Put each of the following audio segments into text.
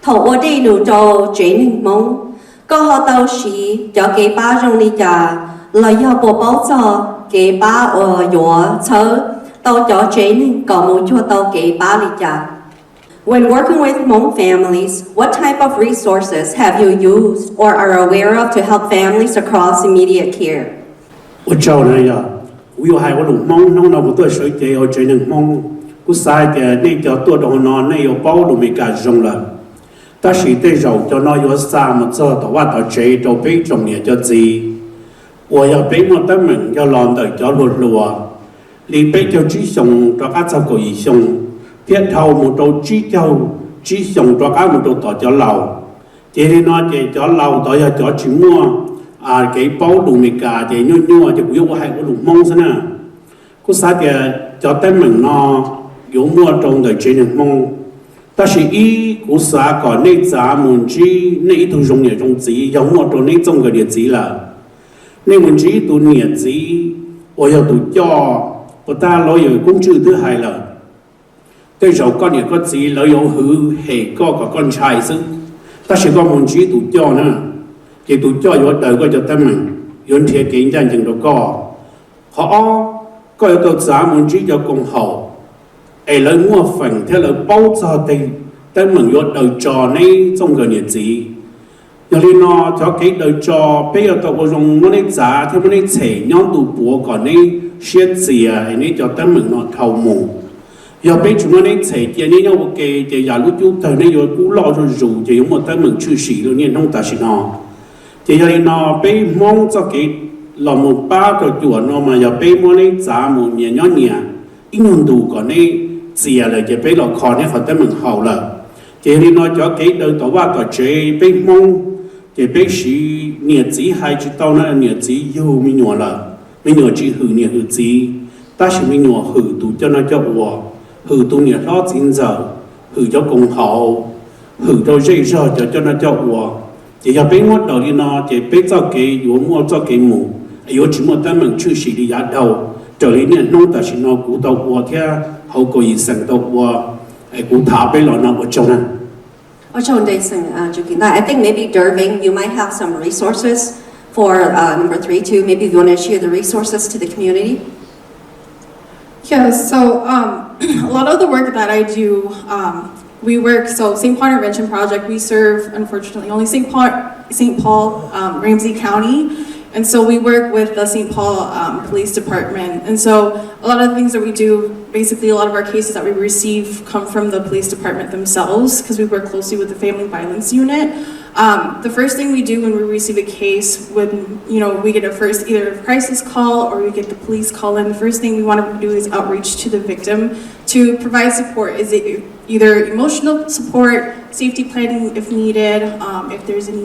Thầu ở đây nụ trâu chế ninh mông, có họ tàu xí cho cái ba rong đi trà, là do bộ báo cho cái ba ở dõa chớ, tàu cho chế ninh có một chỗ tàu cái ba đi trà. When working with Hmong families, what type of resources have you used or are aware of to help families across immediate care? 我找那呀，我有还我弄忙，弄到我多水的，我只能忙，我晒的那叫多到那那有包都没干用了。但是对肉就那有啥么做的话，到这都被重点叫鸡，我要被我的门要浪的叫落落，你被叫只熊到阿这个一熊，铁头木头只熊到阿木头到叫老，这里呢这叫老到要叫只么。cái bao đủ mì cả thì nhua thì cũng có hai cái đủ mông thế nào, có sao thì cho tới mình nó có mua trong đời trên đường mông, ta chỉ ý có sao còn nên giá muốn chi nên ít thu dùng nhiều trong gì, có mua trong nên trong cái địa gì là, nên muốn chi tụ nhiều gì, ở giờ tụ cho, của ta nói rồi cũng chưa thứ hai là, cái rồi con nhiều có gì lợi dụng hư hệ có con trai xứ, ta chỉ có muốn chi tụ cho nữa. Thì tụi cho vô đời có cho tâm mình, yon thiệt kiện chân chừng đó có tụi xã muốn chỉ cho công hậu, ấy lấy mua phần theo lời bao cho tâm mình vô đời trò này trong cái nhiệt gì, cho nên nó cho cái đời trò bây giờ tụi có dùng nó này giá theo nó này chế nhóm tụi bố còn này xét gì ấy này cho tâm mình nó thầu mù, giờ bây chúng nó này chế thì này nhau ok thì giờ lúc chú thời này vô cú lo rồi rủ thì giống một tâm mình chưa xỉ luôn nên không ta xỉ nó. Thì giờ nó bị mong cho cái lòng một ba cái chuột nó mà giờ bị mong này giá một nhà nhỏ nhà ít hơn đủ còn này gì là giờ bị lọ khó này phải tới mình hậu là thì nó cho cái đời tổ ba cái chế bị mong thì bị sĩ nhà chỉ hai chữ tao nó nhà chỉ yêu mình nhỏ là mình nhỏ chỉ hử nhà hử chỉ ta chỉ mình nhỏ hử tụ cho nó cho hòa hử tụ nhà lo chính giờ hử cho công hậu hử cho dễ dàng cho nó cho hòa thì giờ bên ngoài đầu đi nó thì bên trong cái yếu mua cho cái mù yếu chỉ một tấm mình chưa xử lý giá đầu trở lại nhận nông ta chỉ nó cú tàu qua theo hậu có ý sản tàu qua cú tháo bên lò nó ở trong này. Ở trong đây sang I think maybe Derving, you might have some resources for number 3 too. Maybe you want to share the resources to the community. Yeah, so a lot of the work that I do. We work, so St. Paul Intervention Project, we serve, unfortunately, only St. Paul, Ramsey County. And so we work with the St. Paul Police Department. And so a lot of the things that we do, basically a lot of our cases that we receive come from the police department themselves because we work closely with the Family Violence Unit. The first thing we do when we receive a case, when we get either a crisis call or we get the police call in, the first thing we want to do is outreach to the victim to provide support. Is it either emotional support, safety planning if needed, if there's any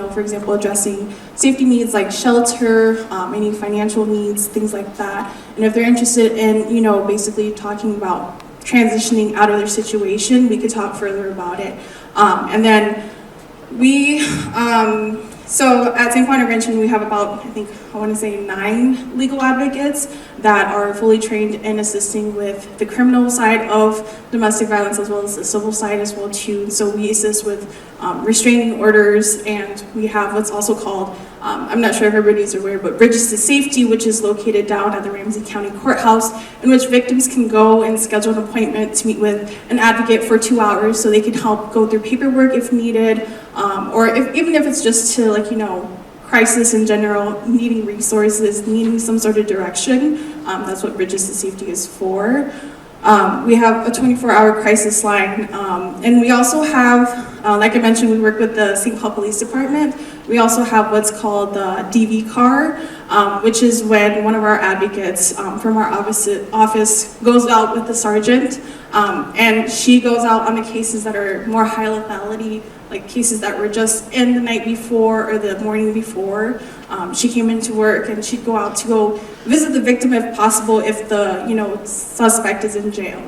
for example, addressing safety needs like shelter, any financial needs, things like that. And if they're interested in, basically talking about transitioning out of their situation, we could talk further about it. And then we, so at St. Paul Intervention, we have about, I want to say 9 legal advocates that are fully trained in assisting with the criminal side of domestic violence as well as the civil side as well too. So we assist with restraining orders, and we have what's also called, I'm not sure if everybody's aware, but Bridges to Safety, which is located down at the Ramsey County Courthouse, in which victims can go and schedule an appointment to meet with an advocate for 2 hours so they can help go through paperwork if needed, or even if it's just to crisis in general, needing resources, needing some sort of direction. That's what Bridges to Safety is for. We have a 24-hour crisis line, and we also have, like I mentioned, we work with the St. Paul Police Department. We also have what's called the DV car, which is when one of our advocates from our office goes out with the sergeant, and she goes out on the cases that are more high lethality, like cases that were just in the night before or the morning before. She came into work and she'd go out to go visit the victim if possible, if the suspect is in jail,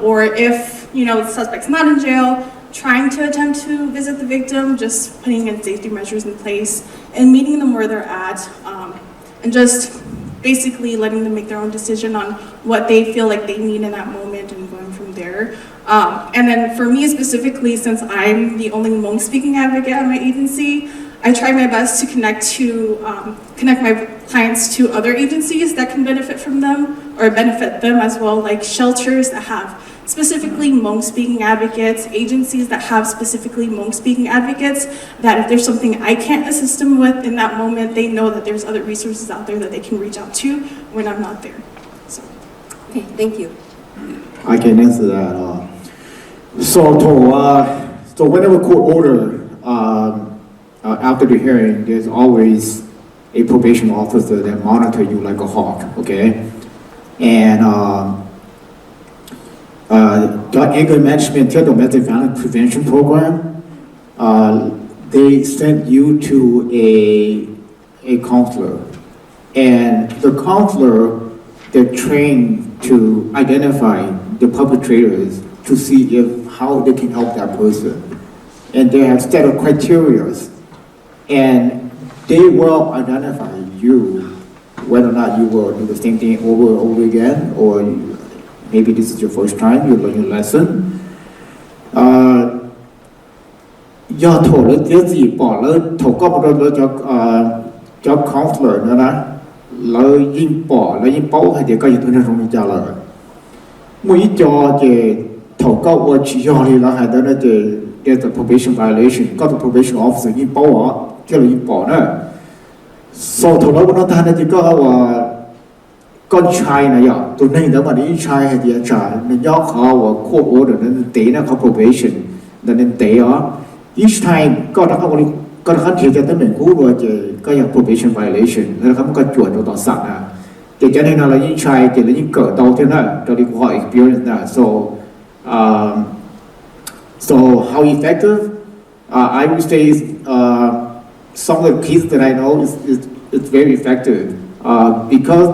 or if the suspect's not in jail, trying to attempt to visit the victim, just putting in safety measures in place and meeting them where they're at, and just basically letting them make their own decision on what they feel like they need in that moment and going from there. And then for me specifically, since I'm the only Hmong speaking advocate at my agency, I try my best to connect my clients to other agencies that can benefit from them or benefit them as well, like shelters that have specifically Hmong speaking advocates, agencies that have specifically Hmong speaking advocates, that if there's something I can't assist them with in that moment, they know that there's other resources out there that they can reach out to when I'm not there. So. Okay, thank you. I can answer that. So whenever court order, after the hearing, there's always a probation officer that monitor you like a hawk, okay? And the anger management domestic violence prevention program, they sent you to a counselor, and the counselor, they're trained to identify the perpetrators to see how they can help that person, and they have set of criteria, and they will identify you whether or not you will do the same thing over and over again, or maybe this is your first time, you learn your lesson. 要投了自己bỏ了投告不了叫 counselor 呢了因bỏ了因包还得个一段那种家了每一家的投告我取消了还得那的 there's a probation violation 告诉 probation officer 因包啊叫了因bỏ呢 so 投了我那他那就告我 con trai này ạ, tụi này đã mà đi trai hay gì trả, nên do họ court order nên tế nó có probation, nên tế đó, each time có đó có đó thiệt cho tới mình cũ rồi thì có là probation violation, nên không có chuẩn cho tỏ sẵn à, thì cho nên là each try thì là những cỡ đầu thế này, cho đi hỏi experience là, so how effective? I would say some of the cases that I know is very effective, because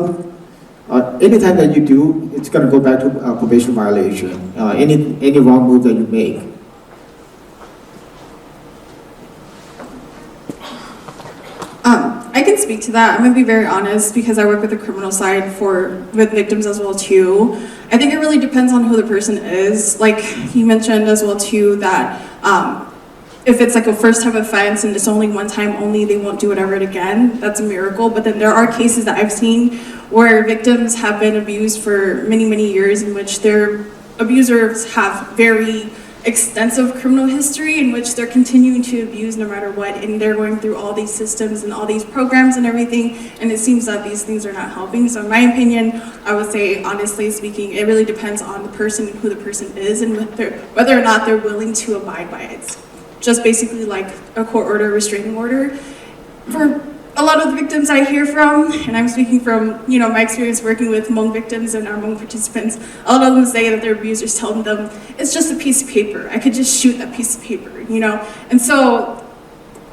anytime that you do, it's going to go back to probation violation. Any wrong move that you make. I can speak to that. I'm going to be very honest because I work with the criminal side with victims as well too. I think it really depends on who the person is. Like he mentioned as well too that if it's like a first time offense and it's only one time only, they won't do it ever again. That's a miracle. But then there are cases that I've seen where victims have been abused for many, many years in which their abusers have very extensive criminal history in which they're continuing to abuse no matter what, and they're going through all these systems and all these programs and everything, and it seems that these things are not helping. So in my opinion, I would say, honestly speaking, it really depends on the person, who the person is, and whether or not they're willing to abide by it. Just basically like a court order, restraining order. For a lot of the victims I hear from, and I'm speaking from, my experience working with Hmong victims and our Hmong participants, a lot of them say that their abusers tell them, it's just a piece of paper. I could just shoot that piece of paper, And so,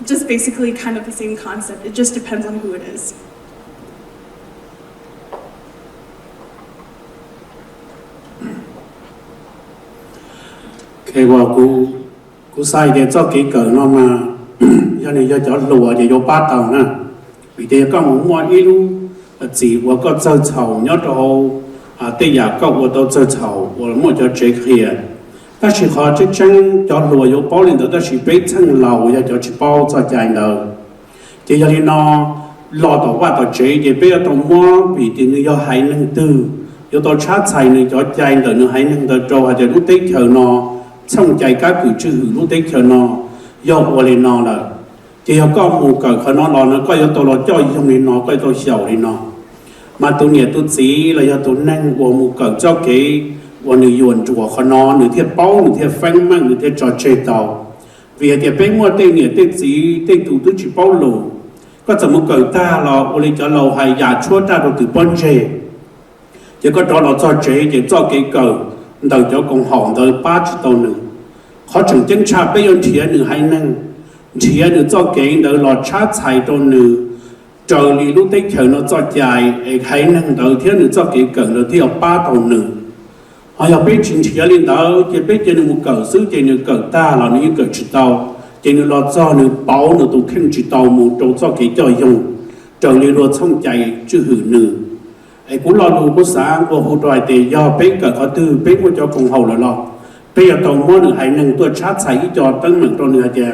just basically kind of the same concept. It just depends on who it is. Okay, well, cú sai để cho cái cỡ nó mà do này do cho lùa để do ba tàu nè vì thế có muốn mua ít luôn chỉ và có chơi chầu nhớ đâu tây giả có và đâu chơi chầu và mua cho chế kia ta chỉ họ chỉ chân cho lùa do bao lên đó ta chỉ biết chân lầu cho chỉ bao cho dài đầu thì giờ thì nó lò tàu qua tàu chế thì bây giờ tàu mua vì thì người do hai nâng tư do tàu chát xài người cho dài đầu người hai nâng đầu trâu hay là lúc tết chờ nó xong chạy các cử trừ lúc tết chờ nó do ở lên nó là chỉ có một cái khả năng nó có yếu tố là cho dùng lên nó có yếu tố xấu lên nó mà tôi nhớ tôi chỉ là yếu tố năng của một cái cho cái của người yuan chùa khả năng người thiệt bao người thiệt phanh mà người thiệt trò chơi tàu vì thiệt bên mua tên nhớ tên chỉ tên tụ tôi chỉ bao lù có chỉ một cái ta là ở lên cho lâu hay giả chúa ta đầu từ bên chơi chỉ có đó là cho chơi chỉ cho cái cầu đầu cho công hỏng tới 3 triệu nữa họ chẳng chân cha bây giờ thiệt nữa hay năng thiệt nữa cho cái đầu là cha chạy đâu nữa trời đi lúc tết chờ nó cho dài hay năng đầu thiệt nữa cho cái cầu đầu thiệt 3 đầu nữa họ học biết chuyện thiệt lên đó chỉ biết cho nên một cầu xứ chỉ nữa cầu ta là những cầu chỉ tàu chỉ nữa là cho nữa bảo nữa tụ khen chỉ tàu một chỗ cho cái cho dùng trời đi rồi xong chạy chứ hử nữa cũng lo đủ của sáng của hồ đoài thì do biết cả có tư biết của cho cùng hầu là lo bây giờ tàu mua được hải nâng tôi chát xài cho tân mình tôi nữa kìa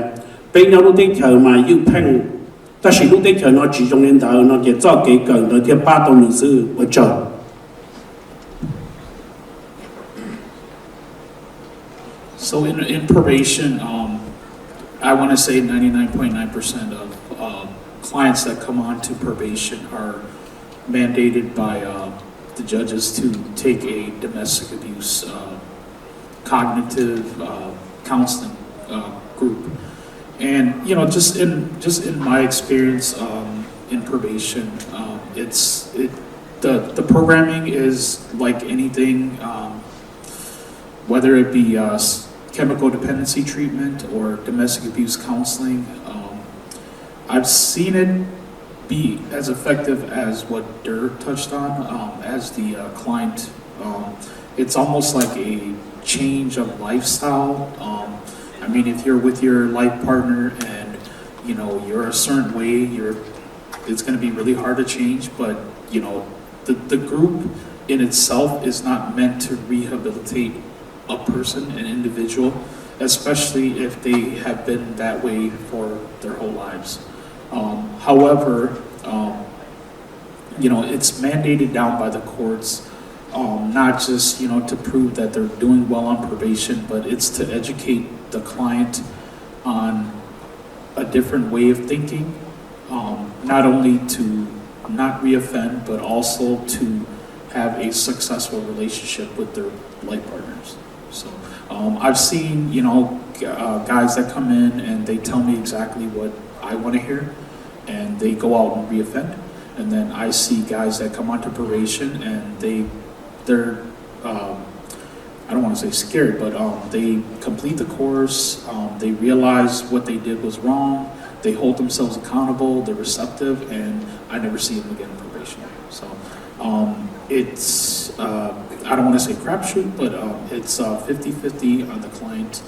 bây giờ lúc đấy chờ mà yêu phanh ta chỉ lúc đấy chờ nó chỉ trong nên thờ nó chỉ cho cái cần nó thêm 3 tàu nữ sư ở chờ. So in probation, I want to say 99.9% of clients that come on to probation are mandated by the judges to take a domestic abuse cognitive counseling group. And you know, just in my experience in probation, the programming is like anything, whether it be chemical dependency treatment or domestic abuse counseling. I've seen it be as effective as what Dirk touched on as the client. It's almost like a change of lifestyle. I mean, if you're with your life partner and you know you're a certain way, it's going to be really hard to change. But you know, the group in itself is not meant to rehabilitate a person, an individual, especially if they have been that way for their whole lives. However, you know, it's mandated down by the courts, not just, you know, to prove that they're doing well on probation, but it's to educate the client on a different way of thinking, not only to not reoffend, but also to have a successful relationship with their life partners. So I've seen, you know, guys that come in and they tell me exactly what I want to hear, and they go out and reoffend. And then I see guys that come onto probation and they're I don't want to say scared, but they complete the course, they realize what they did was wrong, they hold themselves accountable, they're receptive, and I never see them again in probation. So it's I don't want to say crapshoot, but it's 50-50 on the client,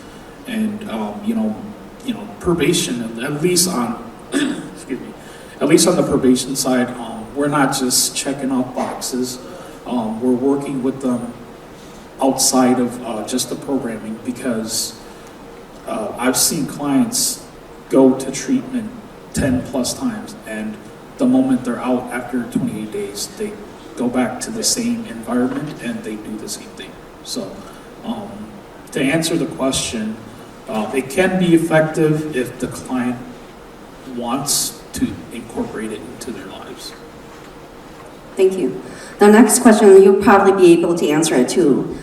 and you know, probation, at least on excuse me, at least on the probation side, we're not just checking off boxes. We're working with them outside of just the programming, because I've seen clients go to treatment 10 plus times, and the moment they're out after 28 days, they go back to the same environment and they do the same thing. So to answer the question, it can be effective if the client wants to incorporate it into their lives. Thank you. The next question, you'll probably be able to answer it too.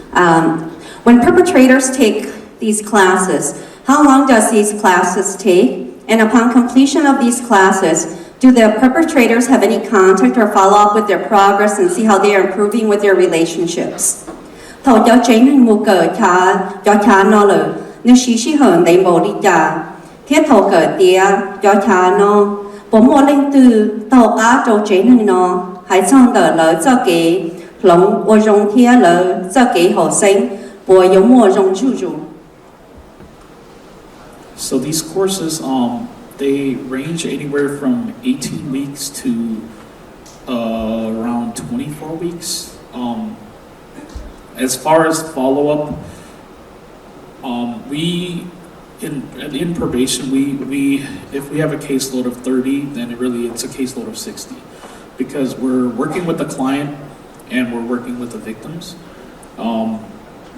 When perpetrators take these classes, how long does these classes take? And upon completion of these classes, do the perpetrators have any contact or follow up with their progress and see how they are improving with their relationships? Thầu cho chế nên mù cờ cho cha nó lờ, nếu xí hờn đầy mồ đi cha, thiết thầu cờ tía cho cha nó, bố mồ lên từ tàu cá trâu chế nên nó, hãy xong đỡ lỡ cho kế lông ô rong thía lỡ cho kế hậu sinh, bố giống mồ rong chú chú. So these courses, they range anywhere from 18 weeks to around 24 weeks. As far as follow-up, we in probation, we if we have a caseload of 30, then it's a caseload of 60, because we're working with the client and we're working with the victims.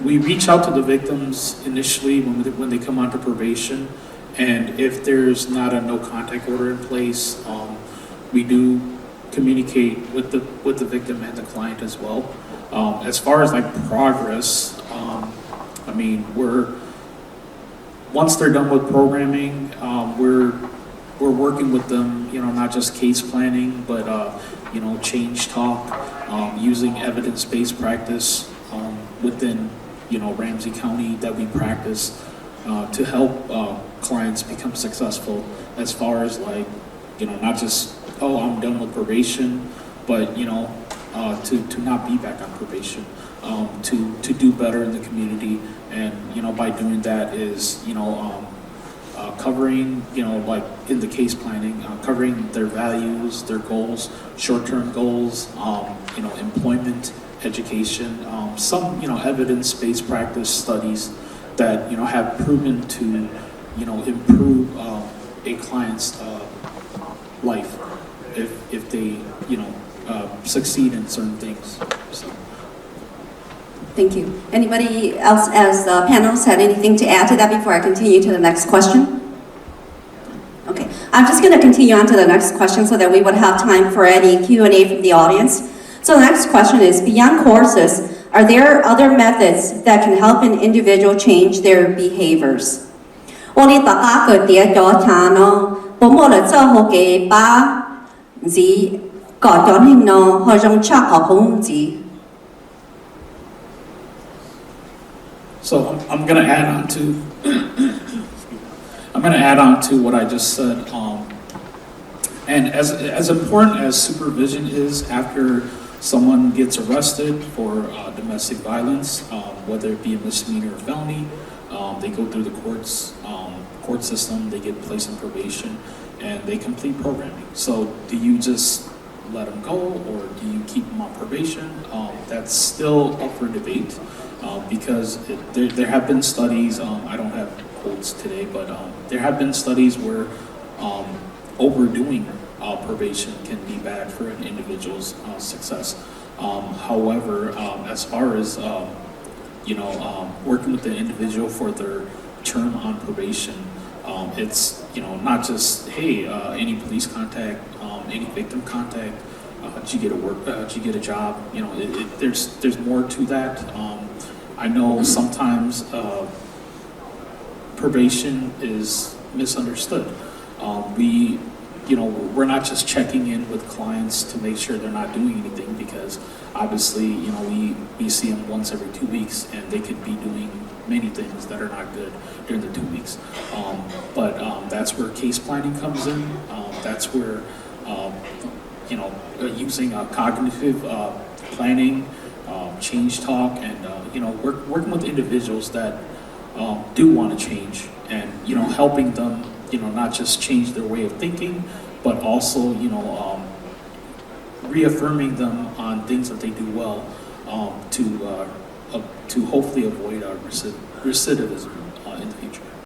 We reach out to the victims initially when they come onto probation, and if there's not a no contact order in place, we do communicate with the victim and the client as well. As far as like progress, I mean, once they're done with programming, we're working with them, you know, not just case planning, but you know, change talk, using evidence-based practice within, you know, Ramsey County that we practice to help clients become successful, as far as like, you know, not just, oh, I'm done with probation, but you know, to not be back on probation, to do better in the community. And you know, by doing that is, you know, covering, you know, like in the case planning, covering their values, their goals, short-term goals, you know, employment, education, some, you know, evidence-based practice studies that, you know, have proven to, you know, improve a client's life if they, you know, succeed in certain things. So. Thank you. Anybody else as the panelists had anything to add to that before I continue to the next question? Okay, I'm just going to continue on to the next question so that we would have time for any Q&A from the audience. So the next question is, beyond courses, are there other methods that can help an individual change their behaviors? 我哋大家個啲咗聽咯，本冇嚟做好嘅把字改咗呢咯，去用出學好字。So I'm going to add on to what I just said. And as important as supervision is after someone gets arrested for domestic violence, whether it be a misdemeanor or felony, they go through the court system, they get placed on probation, and they complete programming. So do you just let them go, or do you keep them on probation? That's still up for debate. Because there have been studies, I don't have quotes today, but there have been studies where overdoing probation can be bad for an individual's success. However, as far as you know, working with the individual for their term on probation, it's, you know, not just, hey, any police contact, any victim contact, did you get a work, did you get a job? You know, there's more to that. I know sometimes probation is misunderstood. You know, we're not just checking in with clients to make sure they're not doing anything, because obviously, you know, we see them once every 2 weeks, and they could be doing many things that are not good during the 2 weeks. But that's where case planning comes in. That's where, you know, using cognitive planning, change talk, and you know, working with individuals that do want to change, and, you know, helping them, you know, not just change their way of thinking, but also, you know, reaffirming them on things that they do well, to hopefully avoid recidivism in the future.